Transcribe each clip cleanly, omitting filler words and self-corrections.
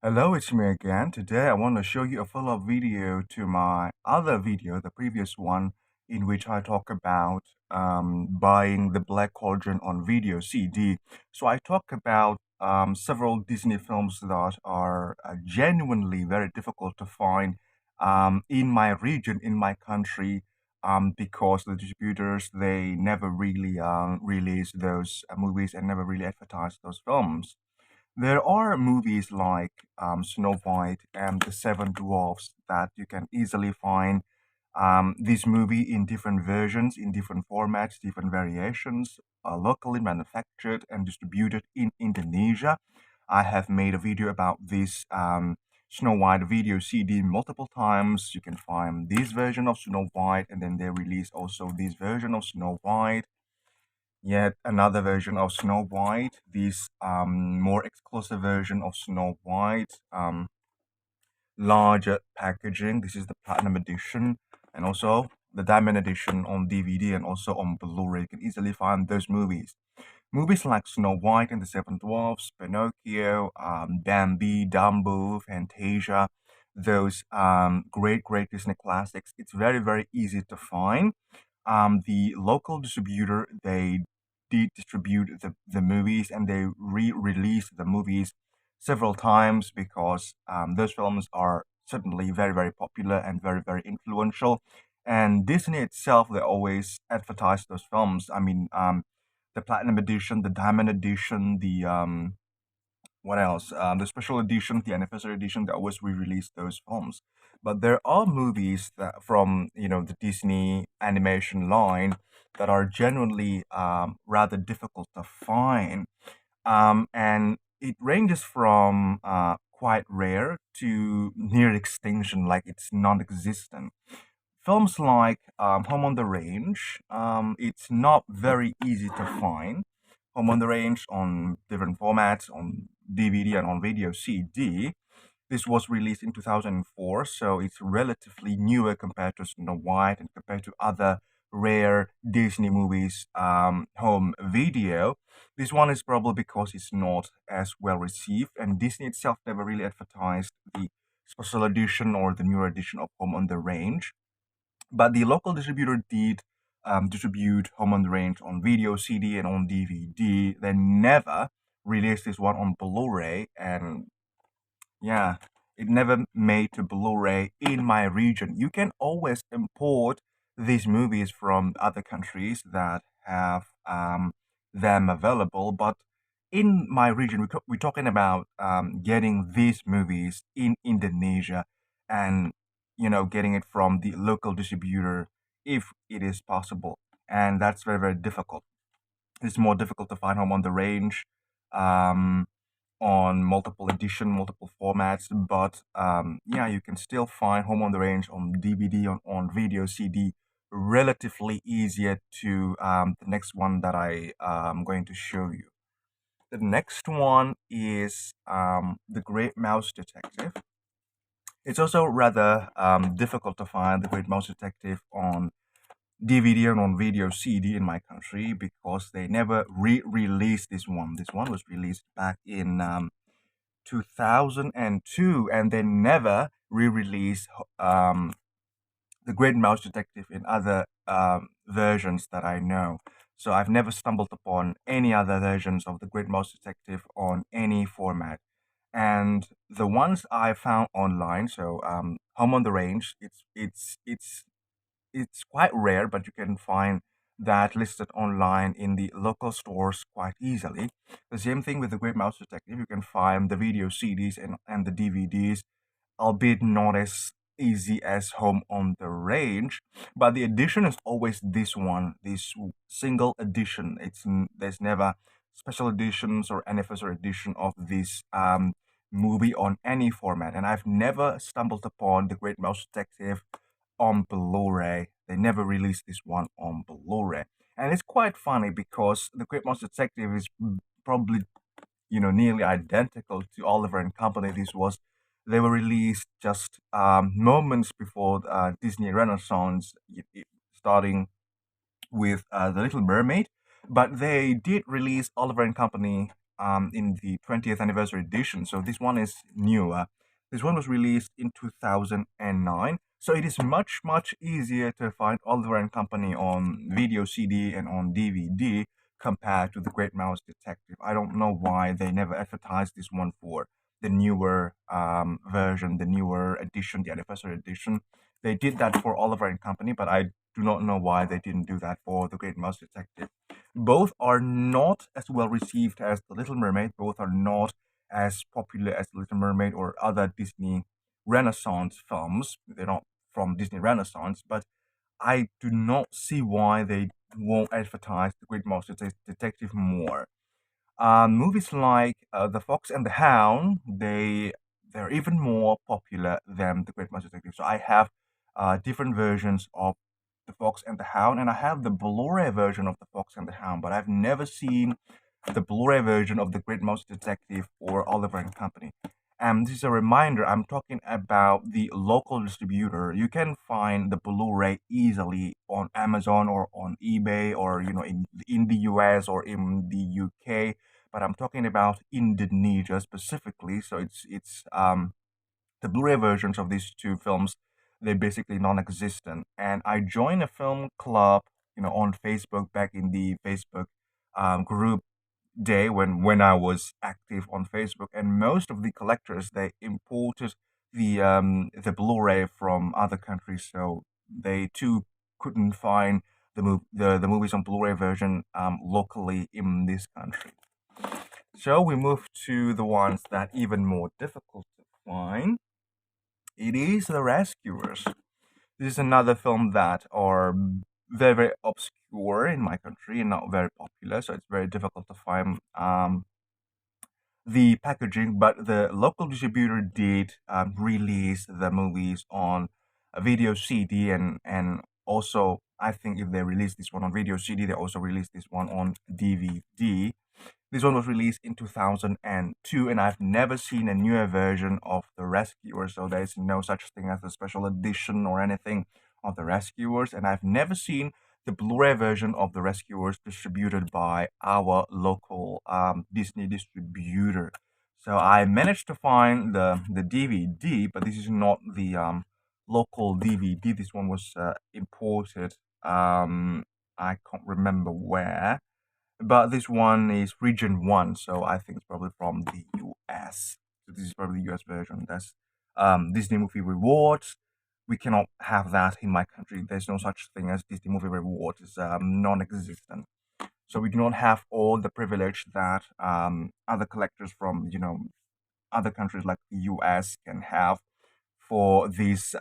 Hello, it's me again. Today I want to show you a follow-up video to my other video, the previous one, in which I talk about buying the Black Cauldron on video CD. So I talk about several Disney films that are genuinely very difficult to find in my region, in my country, because the distributors, they never really release those movies and never really advertise those films. There are movies like Snow White and the Seven Dwarfs that you can easily find this movie in different versions, in different formats, different variations, locally manufactured and distributed in Indonesia. I have made a video about this Snow White video CD multiple times. You can find this version of Snow White, and then they release also this version of Snow White, yet another version of Snow White, this more exclusive version of Snow White, larger packaging. This is the Platinum Edition, and also the Diamond Edition on DVD and also on Blu-ray. You can easily find those movies. Movies like Snow White and the Seven Dwarfs, Pinocchio, Bambi, Dumbo, Fantasia, those great Disney classics. It's very easy to find. The local distributor, they did distribute the movies, and they re-released the movies several times because those films are certainly very popular and very influential. And Disney itself, they always advertise those films. I mean, the Platinum Edition, the Diamond Edition, the what else? The special edition, the anniversary edition, they always re-release those films. But there are movies that from the Disney animation line that are genuinely rather difficult to find, and it ranges from quite rare to near extinction, like it's non-existent. Films like Home on the Range, it's not very easy to find. Home on the Range on different formats, on DVD and on video CD. This was released in 2004, so it's relatively newer compared to Snow White and compared to other rare Disney movies home video. This one is probably because it's not as well received, and Disney itself never really advertised the special edition or the newer edition of Home on the Range. But the local distributor did distribute Home on the Range on video, CD, and on DVD. They never released this one on Blu-ray, and yeah, it never made to Blu-ray in my region. You can always import these movies from other countries that have them available, but in my region, we're talking about getting these movies in Indonesia, and getting it from the local distributor if it is possible, and that's very difficult. It's more difficult to find Home on the Range um, on multiple edition, multiple formats, but yeah, you can still find Home on the Range on DVD, on video CD, relatively easier to the next one that I am going to show you. The next one is The Great Mouse Detective. It's also rather difficult to find The Great Mouse Detective on DVD and on video CD in my country because they never re-released this one. This one was released back in 2002, and they never re-released The Great Mouse Detective in other versions that I know. So I've never stumbled upon any other versions of The Great Mouse Detective on any format. And the ones I found online, so Home on the Range, it's quite rare, but you can find that listed online in the local stores quite easily. The same thing with The Great Mouse Detective. You can find the video CDs and the DVDs, albeit not as easy as Home on the Range. But the edition is always this one, this single edition. There's never special editions or anniversary edition of this movie on any format. And I've never stumbled upon The Great Mouse Detective on Blu-ray. They never released this one on Blu-ray. And it's quite funny because The Great Mouse Detective is probably nearly identical to Oliver and Company. They were released just moments before Disney Renaissance, starting with The Little Mermaid. But they did release Oliver and Company in the 20th anniversary edition. So this one is newer. This one was released in 2009. So it is much, much easier to find Oliver and Company on video CD and on DVD compared to The Great Mouse Detective. I don't know why they never advertised this one for the newer version, the newer edition, the anniversary edition. They did that for Oliver and Company, but I do not know why they didn't do that for The Great Mouse Detective. Both are not as well received as The Little Mermaid. Both are not as popular as The Little Mermaid or other Disney Renaissance films. They're not from Disney Renaissance, but I do not see why they won't advertise The Great Mouse Detective more. Movies like The Fox and the Hound, they're even more popular than The Great Mouse Detective. So I have different versions of The Fox and the Hound, and I have the Blu-ray version of The Fox and the Hound, but I've never seen the Blu-ray version of The Great Mouse Detective or Oliver and Company. And this is a reminder, I'm talking about the local distributor. You can find the Blu-ray easily on Amazon or on eBay or in the US or in the UK, but I'm talking about Indonesia specifically. So it's the Blu-ray versions of these two films, they're basically non-existent. And I joined a film club, on Facebook back in the Facebook group day when I was active on Facebook, and most of the collectors they imported the Blu-ray from other countries, so they too couldn't find the movies on Blu-ray version locally in this country. So we move to the ones that even more difficult to find. It is The Rescuers. This is another film that are very, very obscure in my country and not very popular, so it's very difficult to find the packaging. But the local distributor did release the movies on a video CD, and also I think if they release this one on video CD, they also release this one on DVD. This one was released in 2002, and I've never seen a newer version of The Rescuers, so there's no such thing as a special edition or anything of The Rescuers, and I've never seen the Blu-ray version of The Rescuers distributed by our local Disney distributor. So I managed to find the DVD, but this is not the local DVD. This one was imported. I can't remember where, but this one is region 1, so I think it's probably from the US. So this is probably the US version. That's Disney Movie Rewards. We cannot have that in my country. There's no such thing as Disney Movie Rewards. It's non-existent. So we do not have all the privilege that other collectors from other countries like the US can have for these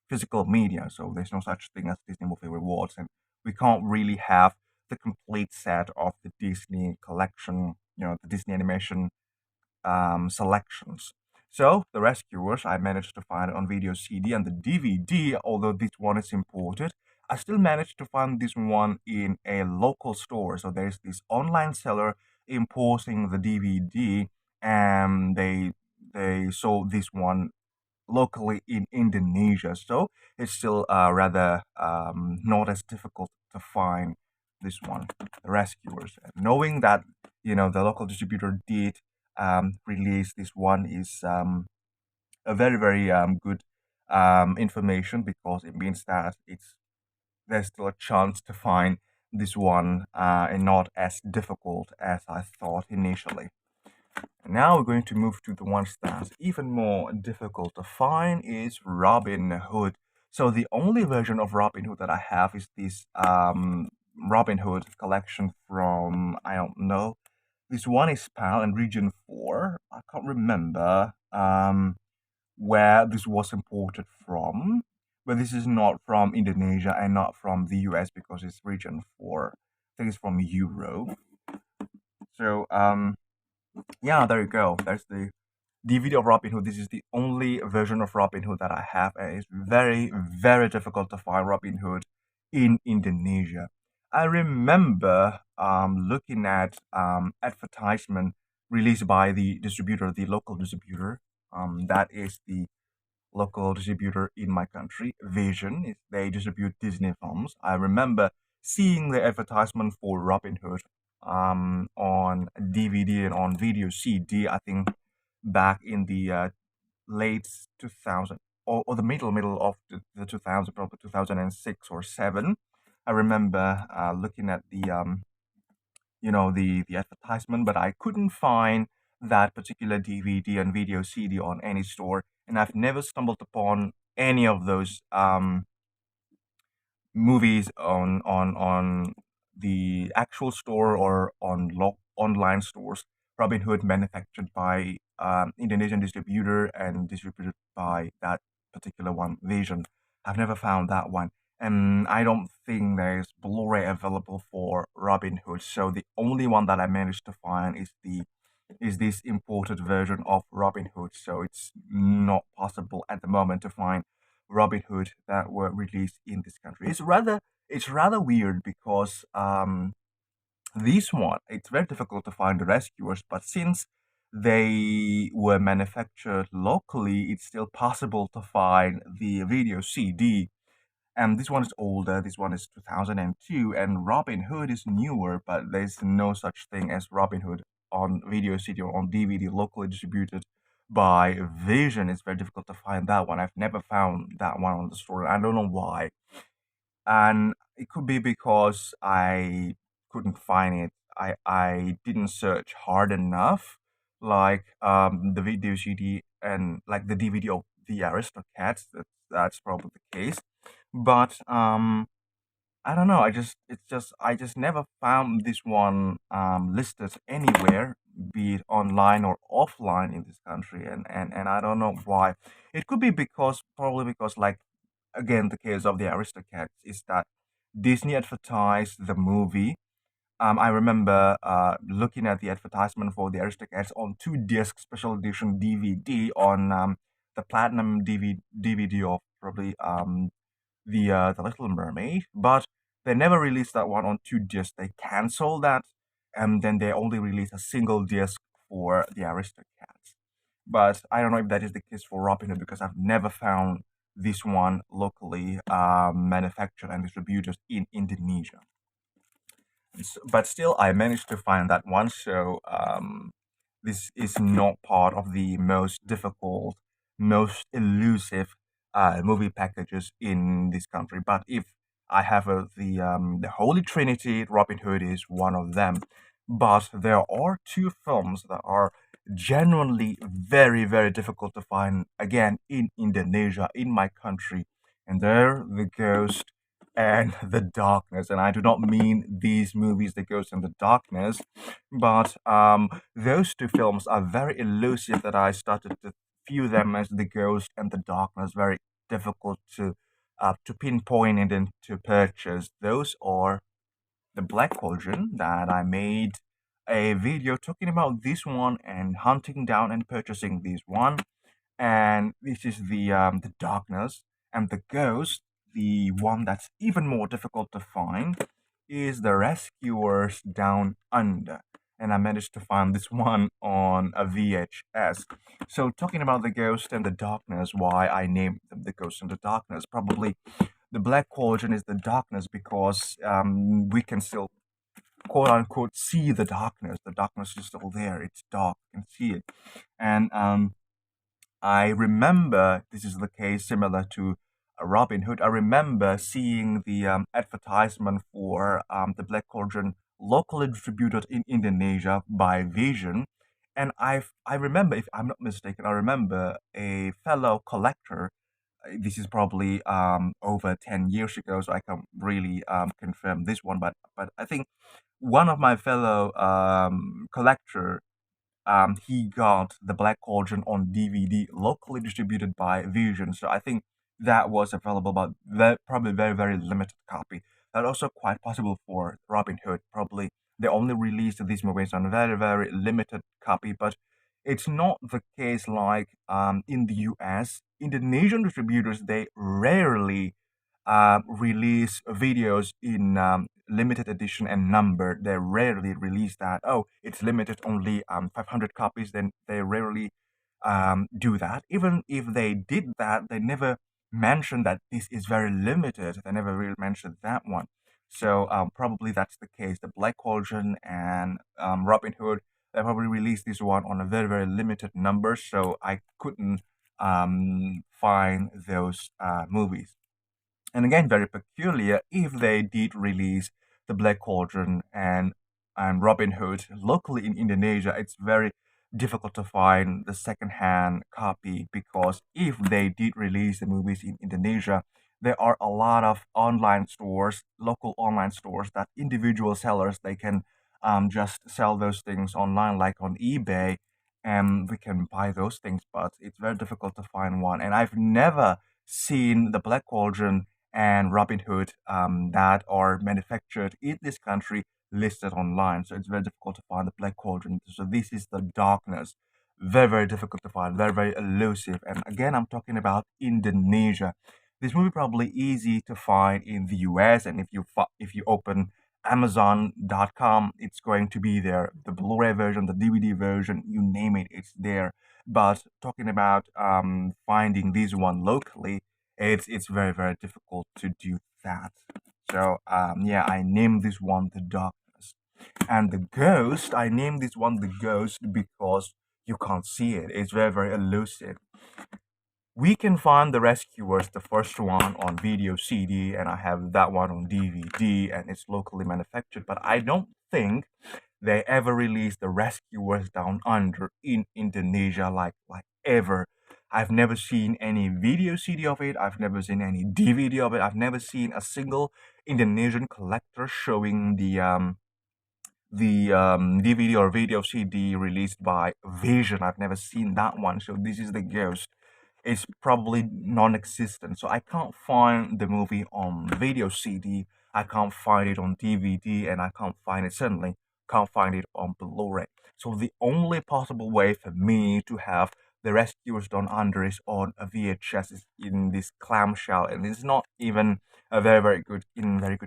physical media. So there's no such thing as Disney Movie Rewards, and we can't really have the complete set of the Disney collection, the Disney animation selections. So The Rescuers, I managed to find it on video CD, and the DVD, although this one is imported, I still managed to find this one in a local store. So there's this online seller importing the DVD, and they sold this one locally in Indonesia. So it's still rather not as difficult to find this one, The Rescuers. And knowing that the local distributor did release this one is a very, very good information, because it means that there's still a chance to find this one and not as difficult as I thought initially. Now we're going to move to the ones that's even more difficult to find is Robin Hood. So the only version of Robin Hood that I have is this Robin Hood collection from, I don't know, this one is PAL and Region 4. I can't remember where this was imported from, but this is not from Indonesia and not from the US because it's Region 4. I think it's from Europe. So yeah, there you go. There's the DVD of Robin Hood. This is the only version of Robin Hood that I have, and it's very, very difficult to find Robin Hood in Indonesia. I remember looking at advertisement released by the distributor, the local distributor. That is the local distributor in my country, Vision. They distribute Disney films. I remember seeing the advertisement for Robin Hood on DVD and on video CD. I think back in the late 2000 or the middle of the 2000, probably 2006 or 7. I remember looking at the the advertisement, but I couldn't find that particular DVD and video CD on any store, and I've never stumbled upon any of those movies on the actual store or on online stores. Robin Hood manufactured by Indonesian distributor and distributed by that particular one, Vision. I've never found that one. And I don't think there's Blu-ray available for Robin Hood. So the only one that I managed to find is this imported version of Robin Hood. So it's not possible at the moment to find Robin Hood that were released in this country. It's rather weird because this one it's very difficult to find the rescuers, but since they were manufactured locally, it's still possible to find the video CD. And this one is older. This one is 2002, and Robin Hood is newer, but there's no such thing as Robin Hood on video CD or on DVD locally distributed by Vision. It's very difficult to find that one. I've never found that one on the store. I don't know why, and it could be because I couldn't find it. I didn't search hard enough, like the video CD and like the DVD of the Aristocats. That's probably the case, but I don't know. I just never found this one listed anywhere, be it online or offline in this country, and I don't know why. It could be because probably because like again the case of the Aristocats is that Disney advertised the movie. I remember looking at the advertisement for the Aristocats on 2 disc special edition DVD on the platinum DVD of probably the Little Mermaid, but they never released that one on 2 discs. They canceled that, and then they only released a single disc for the Aristocats. But I don't know if that is the case for Robin Hood because I've never found this one locally manufactured and distributed in Indonesia. But still, I managed to find that one. So this is not part of the most difficult, most elusive movie packages in this country. But if I have the Holy Trinity, Robin Hood is one of them. But there are 2 films that are genuinely very, very difficult to find again in Indonesia, in my country, and they're The Ghost and The Darkness. And I do not mean these movies, The Ghost and The Darkness, but those 2 films are very elusive that I started to view them as The Ghost and The Darkness, very difficult to pinpoint and then to purchase. Those are The Black Cauldron that I made a video talking about this one and hunting down and purchasing this one, and this is the Darkness. And The Ghost, the one that's even more difficult to find, is The Rescuers Down Under, and I managed to find this one on a VHS. So talking about The Ghost and The Darkness, why I named them The Ghost and The Darkness, probably the Black Cauldron is the darkness because we can still quote unquote see the darkness. The darkness is still there. It's dark. You can see it. And I remember this is the case similar to Robin Hood. I remember seeing the advertisement for the Black Cauldron locally distributed in Indonesia by Vision. And I remember, if I'm not mistaken, I remember a fellow collector. This is probably over 10 years ago, so I can't really confirm this one. But I think one of my fellow collector he got the Black Cauldron on DVD locally distributed by Vision. So I think that was available, but probably very, very limited copy. That also quite possible for Robin Hood. Probably they only released these movies on a very, very limited copy, but it's not the case like in the US. Indonesian distributors, they rarely release videos in limited edition and numbered. They rarely release that. Oh, it's limited only 500 copies. Then they rarely do that. Even if they did that, they never mentioned that this is very limited. They never really mentioned that one. So probably that's the case. The Black Cauldron and Robin Hood, they probably released this one on a very, very limited number, so I couldn't find those movies. And again, very peculiar, if they did release the Black Cauldron and Robin Hood locally in Indonesia, it's very difficult to find the second-hand copy, because if they did release the movies in Indonesia, there are a lot of online stores, local online stores, that individual sellers, they can just sell those things online, like on eBay, and we can buy those things, but it's very difficult to find one. And I've never seen the Black Cauldron and Robin Hood that are manufactured in this country listed online. So it's very difficult to find the Black Cauldron. So this is the darkness. Very, very difficult to find, very, very elusive. And again, I'm talking about Indonesia. This movie probably easy to find in the US, and if you open Amazon.com, it's going to be there. The Blu-ray version, the DVD version, you name it, it's there. But talking about finding this one locally, it's very, very difficult to do that. So yeah, I named this one the Darkness. And the Ghost, I named this one the Ghost because you can't see it. It's very, very elusive. We can find The Rescuers, the first one, on video CD, and I have that one on DVD, and it's locally manufactured. But I don't think they ever released The Rescuers Down Under in Indonesia, like ever. I've never seen any video CD of it. I've never seen any DVD of it. I've never seen a single Indonesian collector showing the DVD or video CD released by Vision. I've never seen that one. So this is the Ghost. It's probably non-existent. So I can't find the movie on video CD. I can't find it on DVD, and I can't find it, certainly can't find it on Blu-ray. So the only possible way for me to have The Rescuers Down Under is on a VHS, is in this clamshell, and it's not even a very good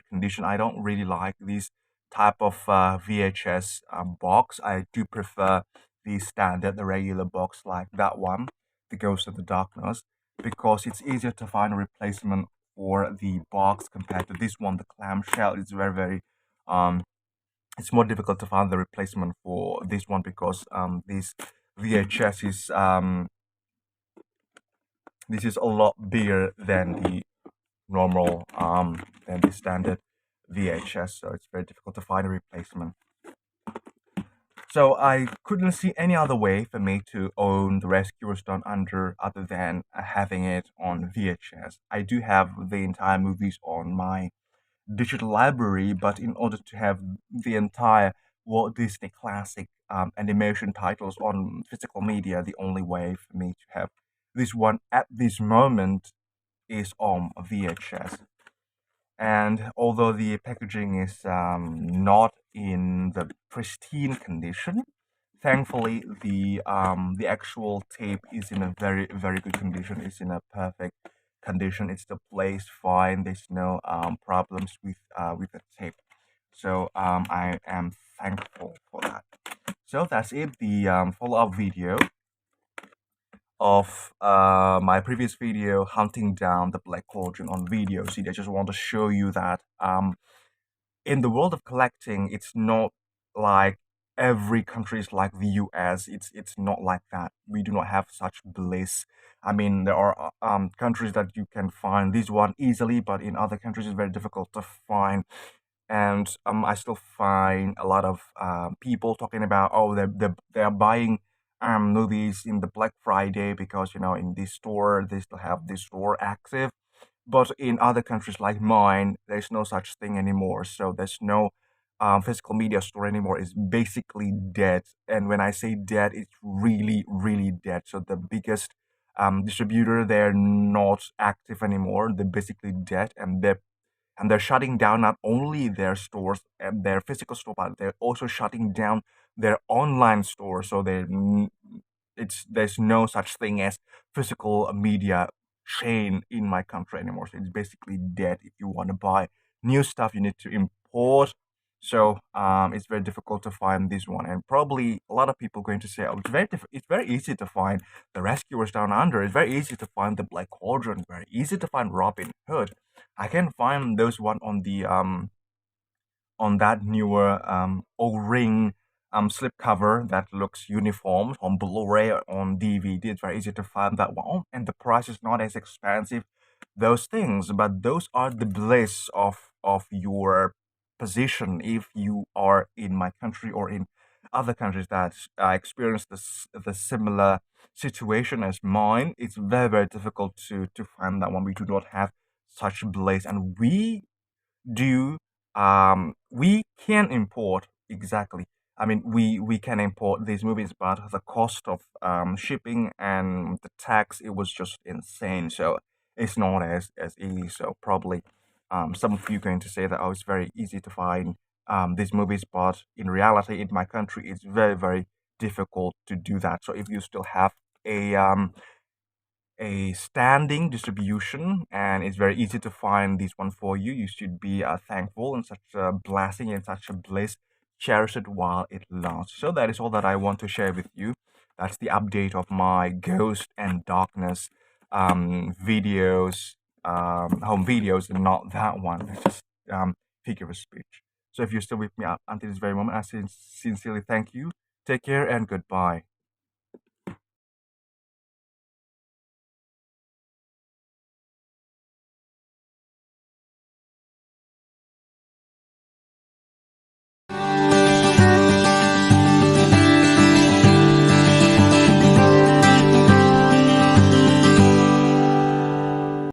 condition. I don't really like this type of VHS box. I do prefer the standard, the regular box, like that one, The Ghost of the Darkness, because it's easier to find a replacement for the box compared to this one. The clamshell is very, very it's more difficult to find the replacement for this one, because this VHS is this is a lot bigger than the normal than the standard VHS, so it's very difficult to find a replacement. So I couldn't see any other way for me to own The Rescuers Down Under other than having it on VHS. I do have the entire movies on my digital library, but in order to have the entire Walt Disney classic animation titles on physical media, the only way for me to have this one at this moment is on VHS. And although the packaging is not in the pristine condition, thankfully the actual tape is in a very, very good condition. It's in a perfect condition. It's the place fine. There's no problems with the tape. So I am thankful for that. So that's it. The follow-up video of my previous video, hunting down the Black Cauldron on video. See, I just want to show you that in the world of collecting, it's not like every country is like the US. It's not like that. We do not have such bliss. I mean, there are countries that you can find this one easily, but in other countries it's very difficult to find. And I still find a lot of people talking about, oh, they're buying movies in the Black Friday because, you know, in this store they still have this store active. But in other countries like mine, there's no such thing anymore. So there's no physical media store anymore. It's basically dead. And when I say dead, it's really, really dead. So the biggest distributor, they're not active anymore. They're basically dead, and they're shutting down not only their stores and their physical store, but they're also shutting down their online store. So there's no such thing as physical media chain in my country anymore. So it's basically dead. If you want to buy new stuff, you need to import. So it's very difficult to find this one, and probably a lot of people going to say, "Oh, it's very easy to find The Rescuers Down Under. It's very easy to find the Black Cauldron. Very easy to find Robin Hood. I can find those one on the on that newer O-ring slipcover that looks uniform on Blu-ray or on DVD. It's very easy to find that one, and the price is not as expensive. Those things, but those are the bliss of your position if you are in my country or in other countries that experience the similar situation as mine. It's very very difficult to find that one. We do not have such bliss, and do we can import exactly. I mean, we can import these movies, but the cost of shipping and the tax, it was just insane. So it's not as easy. So probably some of you going to say that, oh, it's very easy to find these movies, but in reality, in my country, it's very very difficult to do that. So if you still have a standing distribution and it's very easy to find this one for you, you should be thankful and such a blessing and such a bliss. Cherish it while it lasts. So that is all that I want to share with you. That's the update of my Ghost and Darkness videos, home videos, and not that one. It's just figure of speech. So if you're still with me up until this very moment, I sincerely thank you. Take care and goodbye.